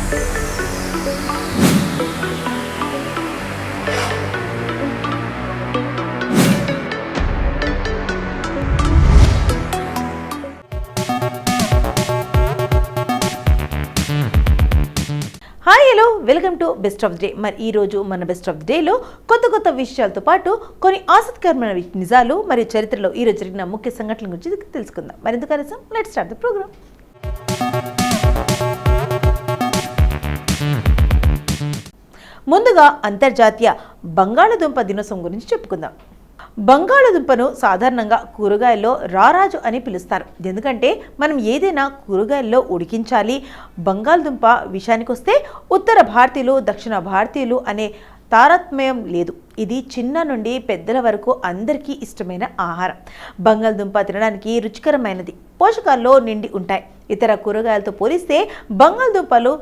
Hi hello welcome to best of day. మరి ఈ రోజు మన బెస్ట్ ఆఫ్ డేలో కొత్త విషయాలతో పాటు కొన్ని ఆసక్తికరమైన నిజాలు మరియు చరిత్రలో ఈ రోజు జరిగిన ముఖ్య సంఘటనల గురించి తెలుసుకుందాం. మరింత కనీసం లెట్స్ స్టార్ట్ ది ప్రోగ్రామ్. ముందుగా అంతర్జాతీయ బంగాళదుంప దినోత్సవం గురించి చెప్పుకుందాం. బంగాళదుంపను సాధారణంగా కూరగాయల్లో రారాజు అని పిలుస్తారు. ఎందుకంటే మనం ఏదైనా కూరగాయల్లో ఉడికించాలి. బంగాళదుంప విషయానికి వస్తే ఉత్తర భారతీయులు దక్షిణ భారతీయులు అనే తారతమ్యం లేదు. ఇది చిన్న నుండి పెద్దల వరకు అందరికీ ఇష్టమైన ఆహారం. బంగాళదుంప తినడానికి రుచికరమైనది, పోషకాల్లో నిండి ఉంటాయి. ఇతర కూరగాయలతో పోలిస్తే బంగాళదుంపలు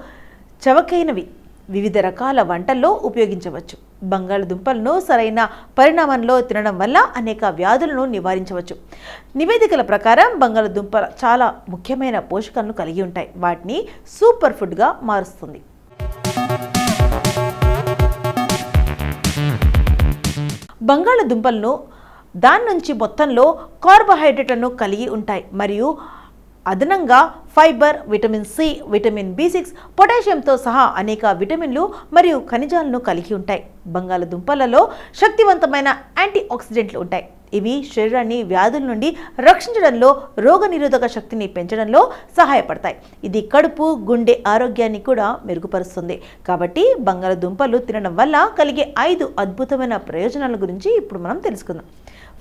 చవకైనవి, వివిధ రకాల వంటల్లో ఉపయోగించవచ్చు. బంగాళదుంపలను సరైన పరిణామంలో తినడం వల్ల అనేక వ్యాధులను నివారించవచ్చు. నివేదికల ప్రకారం బంగాళదుంప చాలా ముఖ్యమైన పోషకాలను కలిగి ఉంటాయి. వాటిని సూపర్ ఫుడ్గా మారుస్తుంది. బంగాళదుంపలను దాని నుంచి మొత్తంలో కార్బోహైడ్రేట్లను కలిగి ఉంటాయి మరియు అదనంగా fibre, vitamin C, vitamin B6, పొటాషియంతో సహా అనేక విటమిన్లు మరియు ఖనిజాలను కలిగి ఉంటాయి. బంగాళదుంపలలో శక్తివంతమైన యాంటీ ఆక్సిడెంట్లు ఉంటాయి. ఇవి శరీరాన్ని వ్యాధుల నుండి రక్షించడంలో, రోగనిరోధక శక్తిని పెంచడంలో సహాయపడతాయి. ఇది కడుపు, గుండె ఆరోగ్యాన్ని కూడా మెరుగుపరుస్తుంది. కాబట్టి బంగాళదుంపలు తినడం వల్ల కలిగే 5 అద్భుతమైన ప్రయోజనాల గురించి ఇప్పుడు మనం తెలుసుకుందాం.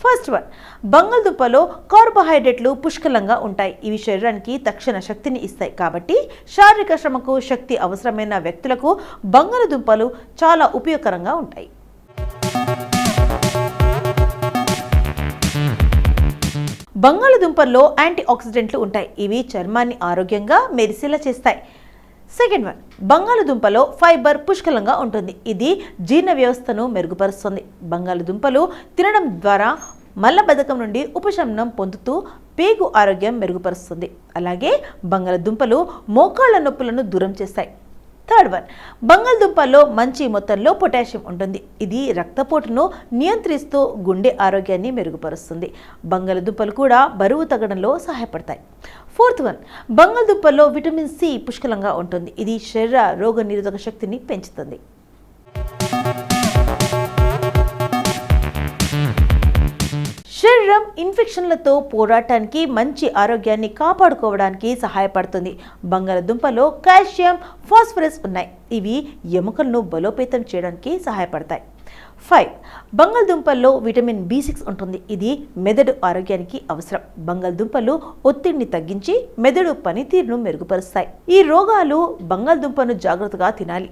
ఫస్ట్ వన్, బంగాళదుంపలో కార్బోహైడ్రేట్లు పుష్కలంగా ఉంటాయి. ఇవి శరీరానికి తక్షణ శక్తిని ఇస్తాయి. కాబట్టి శారీరక శ్రమకు శక్తి అవసరమైన వ్యక్తులకు బంగాళదుంపలు చాలా ఉపయోగకరంగా ఉంటాయి. బంగాళదుంపల్లో యాంటీ ఆక్సిడెంట్లు ఉంటాయి. ఇవి చర్మాన్ని ఆరోగ్యంగా మెరిసేలా చేస్తాయి. సెకండ్ వన్, బంగాళదుంపలో ఫైబర్ పుష్కలంగా ఉంటుంది. ఇది జీర్ణ వ్యవస్థను మెరుగుపరుస్తుంది. బంగాళదుంపలు తినడం ద్వారా మలబద్ధకం నుండి ఉపశమనం పొందుతూ పేగు ఆరోగ్యం మెరుగుపరుస్తుంది. అలాగే బంగాళదుంపలు మోకాళ్ళ నొప్పులను దూరం చేస్తాయి. థర్డ్ వన్, బంగాళదుంపల్లో మంచి మొత్తంలో పొటాషియం ఉంటుంది. ఇది రక్తపోటును నియంత్రిస్తూ గుండె ఆరోగ్యాన్ని మెరుగుపరుస్తుంది. బంగాళదుంపలు కూడా బరువు తగ్గడంలో సహాయపడతాయి. ఫోర్త్ వన్, బంగాళదుంపల్లో విటమిన్ సి పుష్కలంగా ఉంటుంది. ఇది శరీర రోగ నిరోధక శక్తిని పెంచుతుంది. శరీరం ఇన్ఫెక్షన్లతో పోరాటానికి, మంచి ఆరోగ్యాన్ని కాపాడుకోవడానికి సహాయపడుతుంది. బంగాళదుంపలో కాల్షియం, ఫాస్ఫరస్ ఉన్నాయి. ఇవి ఎముకలను బలోపేతం చేయడానికి సహాయపడతాయి. 5, బంగాళదుంపల్లో విటమిన్ B6 ఉంటుంది. ఇది మెదడు ఆరోగ్యానికి అవసరం. బంగాళదుంపలు ఒత్తిడిని తగ్గించి మెదడు పనితీరును మెరుగుపరుస్తాయి. ఈ రోగాలు బంగాళదుంపను జాగ్రత్తగా తినాలి.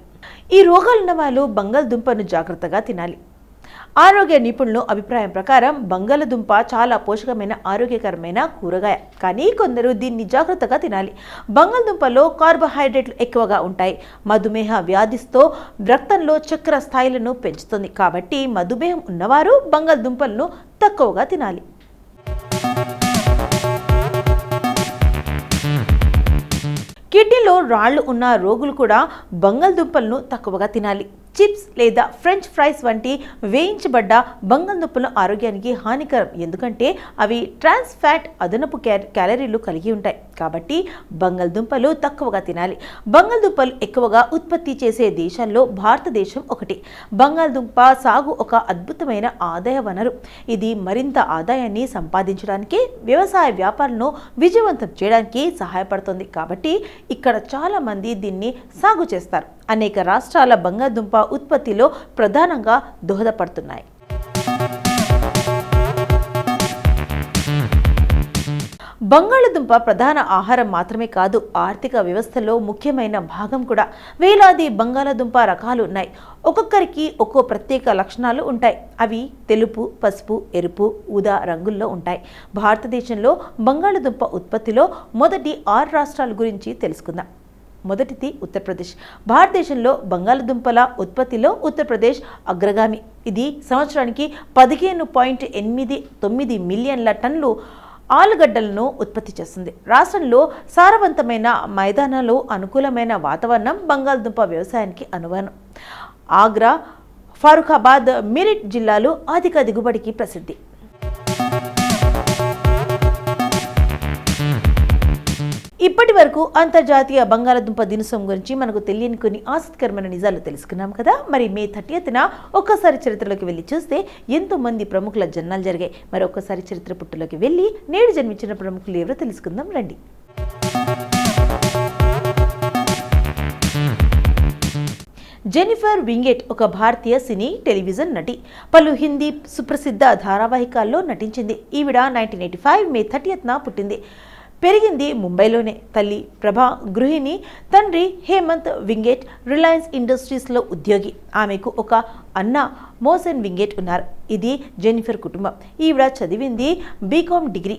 ఆరోగ్య నిపుణుల అభిప్రాయం ప్రకారం బంగాళదుంప చాలా పోషకమైన, ఆరోగ్యకరమైన కూరగాయ. కానీ కొందరు దీన్ని జాగ్రత్తగా తినాలి. బంగాళదుంపలో కార్బోహైడ్రేట్లు ఎక్కువగా ఉంటాయి. మధుమేహ వ్యాధితో రక్తంలో చక్కెర స్థాయిలను పెంచుతుంది. కాబట్టి మధుమేహం ఉన్నవారు బంగాళదుంపలను తక్కువగా తినాలి. కిడ్నీలో రాళ్లు ఉన్న రోగులు కూడా బంగాళదుంపలను తక్కువగా తినాలి. చిప్స్ లేదా ఫ్రెంచ్ ఫ్రైస్ వంటి వేయించబడ్డ బంగాళదుంపలు ఆరోగ్యానికి హానికరం. ఎందుకంటే అవి ట్రాన్స్ ఫ్యాట్, అదనపు క్యాలరీలు కలిగి ఉంటాయి. కాబట్టి బంగాళదుంపలు తక్కువగా తినాలి. బంగాళదుంపలు ఎక్కువగా ఉత్పత్తి చేసే దేశాల్లో భారతదేశం ఒకటి. బంగాళదుంప సాగు ఒక అద్భుతమైన ఆదాయ వనరు. ఇది మరింత ఆదాయాన్ని సంపాదించడానికి, వ్యవసాయ వ్యాపారాలను విజయవంతం చేయడానికి సహాయపడుతుంది. కాబట్టి ఇక్కడ చాలా మంది దీన్ని సాగు చేస్తారు. అనేక రాష్ట్రాల బంగాళదుంప ఉత్పత్తిలో ప్రధానంగా దోహదపడుతున్నాయి. బంగాళదుంప ప్రధాన ఆహారం మాత్రమే కాదు, ఆర్థిక వ్యవస్థలో ముఖ్యమైన భాగం కూడా. వేలాది బంగాళదుంప రకాలు ఉన్నాయి. ఒక్కొక్కరికి ఒక్కో ప్రత్యేక లక్షణాలు ఉంటాయి. అవి తెలుపు, పసుపు, ఎరుపు, ఊదా రంగుల్లో ఉంటాయి. భారతదేశంలో బంగాళదుంప ఉత్పత్తిలో మొదటి 6 రాష్ట్రాల గురించి తెలుసుకుందాం. మొదటిది ఉత్తరప్రదేశ్. భారతదేశంలో బంగాళదుంపల ఉత్పత్తిలో ఉత్తరప్రదేశ్ అగ్రగామి. ఇది సంవత్సరానికి 15.89 మిలియన్ల టన్నులు ఆలుగడ్డలను ఉత్పత్తి చేస్తుంది. రాష్ట్రంలో సారవంతమైన మైదానాలు, అనుకూలమైన వాతావరణం బంగాళదుంప వ్యవసాయానికి అనువైనం. ఆగ్రా, ఫరూఖాబాద్, మీరట్ జిల్లాలు అధిక దిగుబడికి ప్రసిద్ధి. ఇప్పటి వరకు అంతర్జాతీయ బంగాళదుంప దినోత్సవం గురించి మనకు తెలియని కొన్ని ఆసక్తికరమైన నిజాలు తెలుసుకున్నాం కదా. మరి మే 30న ఒక్కసారి చరిత్రలోకి వెళ్ళి చూస్తే ఎంతో మంది ప్రముఖుల జన్మాలు జరిగాయి. మరి ఒక్కసారి చరిత్ర పుట్టులోకి వెళ్ళి నేడు జన్మించిన ప్రముఖులు ఎవరో తెలుసుకుందాం రండి. జెన్నిఫర్ వింగెట్ ఒక భారతీయ సినీ, టెలివిజన్ నటి. పలు హిందీ సుప్రసిద్ధ ధారావాహికాల్లో నటించింది. ఈవిడ 1985 మే 30న పుట్టింది. పెరిగింది ముంబైలోనే. తల్లి ప్రభా గృహిణి, తండ్రి హేమంత్ వింగెట్ రిలయన్స్ ఇండస్ట్రీస్లో ఉద్యోగి. ఆమెకు ఒక అన్న మోసన్ వింగెట్ ఉన్నారు. ఇది జెన్నిఫర్ కుటుంబం. ఈవిడ చదివింది బీకామ్ డిగ్రీ.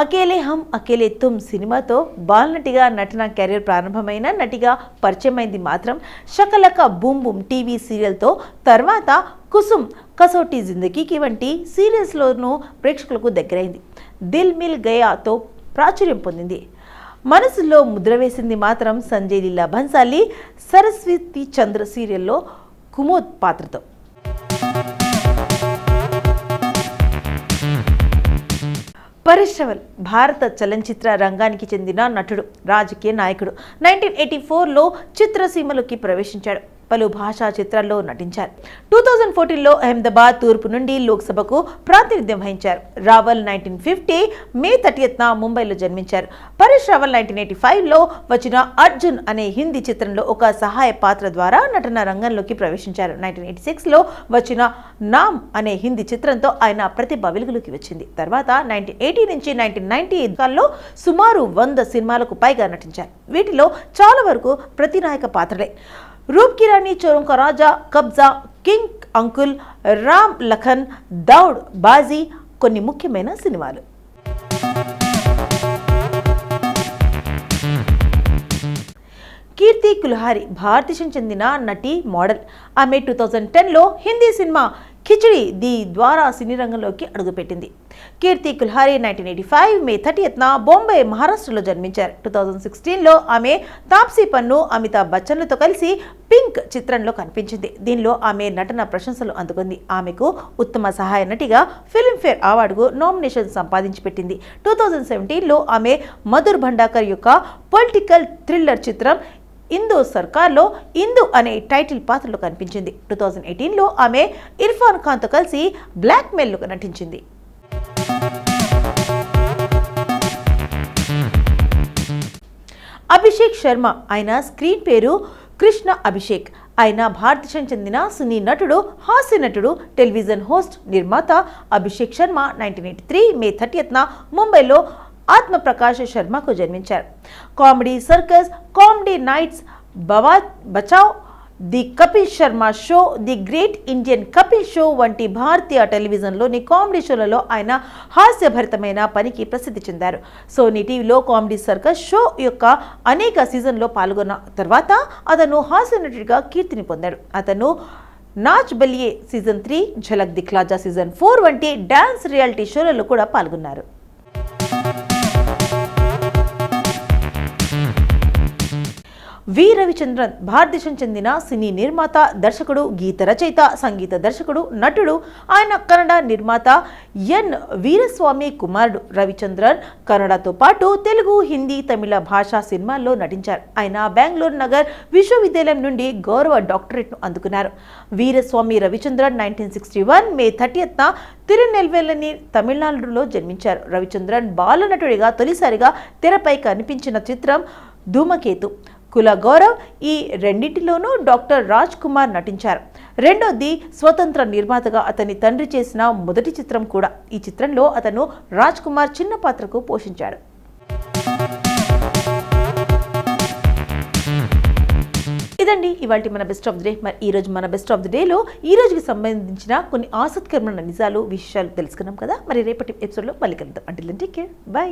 అకేలే హమ్ అకేలే తుమ్ సినిమాతో బాలనటిగా నటన కెరీర్ ప్రారంభమైన నటిగా పరిచయమైంది మాత్రం షకలక బూమ్ బూమ్ టీవీ సీరియల్తో. తర్వాత కుసుమ్, కసోటీ జిందగీకి వంటి సీరియల్స్లోనూ ప్రేక్షకులకు దగ్గరైంది. దిల్ మిల్ గయాతో ప్రాచుర్యం పొందింది. మనసులో ముద్ర వేసింది మాత్రం సంజయ్ లీలా భన్సాలి, సరస్వతి చంద్ర సీరియల్లో కుమోద్ పాత్రతో. పరేష్ రావల్ భారత చలనచిత్ర రంగానికి చెందిన నటుడు, రాజకీయ నాయకుడు. 1984లో చిత్రసీమలోకి ప్రవేశించాడు. పలు భాషా చిత్రాల్లో నటించారు. 2014లో అహ్మదాబాద్ తూర్పు నుండి లోక్సభకు ప్రాతినిధ్యం వహించారు. రావల్ 1950 మే 30న ముంబైలో జన్మించారు. పరేష్ రావల్ 1985లో వచ్చిన అర్జున్ అనే హిందీ చిత్రంలో ఒక సహాయ పాత్ర ద్వారా నటన రంగంలోకి ప్రవేశించారు. 1986లో వచ్చిన నామ్ అనే హిందీ చిత్రంతో ఆయన ప్రతిభ వెలుగులోకి వచ్చింది. తర్వాత 1980 నుంచి 1990లో సుమారు 100 సినిమాలకు పైగా నటించారు. వీటిలో చాలా వరకు ప్రతినాయక పాత్రలే. రూప్ కి రాణి, చోరోं का రాజా, కబ్జా, కింగ్ అంకుల్, రామ్ లఖన్, దౌడ్, బాజీ కొన్ని ముఖ్యమైన సినిమాలు. కీర్తి కుల్హారి భారతదేశం చెందిన నటి, మోడల్. ఆమె 2010లో హిందీ సినిమా ఖిచడి ది ద్వారా సినీ రంగంలోకి అడుగుపెట్టింది. కీర్తి కుల్హారి 1985 మే 30న బొంబై, మహారాష్ట్రలో జన్మించారు. 2016లో ఆమె తాప్సీ పన్ను, అమితాబ్ బచ్చన్లతో కలిసి పింక్ చిత్రంలో కనిపించింది. దీనిలో ఆమె నటన ప్రశంసలు అందుకుంది. ఆమెకు ఉత్తమ సహాయ నటిగా ఫిల్మ్ఫేర్ అవార్డుకు నామినేషన్ సంపాదించి పెట్టింది. 2017లో ఆమె మధుర్ భండాకర్ యొక్క పొలిటికల్ థ్రిల్లర్ చిత్రం ఇందు సర్కార్లో ఇందు అనే టైటిల్ పాత్రలో కనిపించింది. 2018లో ఆమె ఇర్ఫాన్ ఖాన్తో కలిసి బ్లాక్ మెయిల్లో నటించింది. అభిషేక్ శర్మ, ఆయన స్క్రీన్ పేరు కృష్ణ అభిషేక్. ఆయన భారతదేశం చెందిన సినీ నటుడు, హాస్య నటుడు, టెలివిజన్ హోస్ట్, నిర్మాత. అభిషేక్ శర్మ 1983 మే 30న ముంబైలో ఆత్మప్రకాష్ శర్మకు జన్మించారు. Comedy circus, comedy nights, Bachao, the Kapil Sharma show, the great Indian Kapil show వంటి భారతీయ టెలివిజన్లోని కామెడీ షోలలో ఆయన హాస్యభరితమైన పనికి ప్రసిద్ధి చెందారు. సోనీ టీవీలో కామెడీ సర్కస్ షో యొక్క అనేక సీజన్లో పాల్గొన్న తర్వాత అతను హాస్య నటుడిగా కీర్తిని పొందాడు. అతను నాచ్ బలియే సీజన్ 3, ఝలక్ దిఖ్లాజా సీజన్ 4 వంటి డాన్స్ రియాలిటీ షోలలో కూడా పాల్గొన్నారు. వి రవిచంద్రన్ భారతదేశం చెందిన సినీ నిర్మాత, దర్శకుడు, గీత రచయిత, సంగీత దర్శకుడు, నటుడు. ఆయన కన్నడ నిర్మాత ఎన్ వీరస్వామి కుమారుడు. రవిచంద్రన్ కన్నడతో పాటు తెలుగు, హిందీ, తమిళ భాషా సినిమాల్లో నటించారు. ఆయన బెంగళూరు నగర్ విశ్వవిద్యాలయం నుండి గౌరవ డాక్టరేట్ను అందుకున్నారు. వీరస్వామి రవిచంద్రన్ 1961 మే 30న తిరునెల్వేలి, తమిళనాడులో జన్మించారు. రవిచంద్రన్ బాలనటుడిగా తొలిసారిగా తెరపై కనిపించిన చిత్రం ధూమకేతు. కుల గౌరవ్, ఈ రెండింటిలోనూ డాక్టర్ రాజ్ కుమార్ నటించారు. రెండోది స్వతంత్ర నిర్మాతగా అతని తండ్రి చేసిన మొదటి చిత్రం కూడా. ఈ చిత్రంలో అతను రాజ్ కుమార్ చిన్న పాత్రకు పోషించాడు. ఇదండి ఇవాల్టి మన బెస్ట్ ఆఫ్ ది డే. మరి ఈ రోజు మన బెస్ట్ ఆఫ్ ది డేలో ఈ రోజుకి సంబంధించిన కొన్ని ఆసక్తికరమైన నిజాలు, విషయాలు తెలుసుకున్నాం కదా. మరి రేపటి ఎపిసోడ్లో మళ్ళీ కలుద్దాం. Until then take care, by.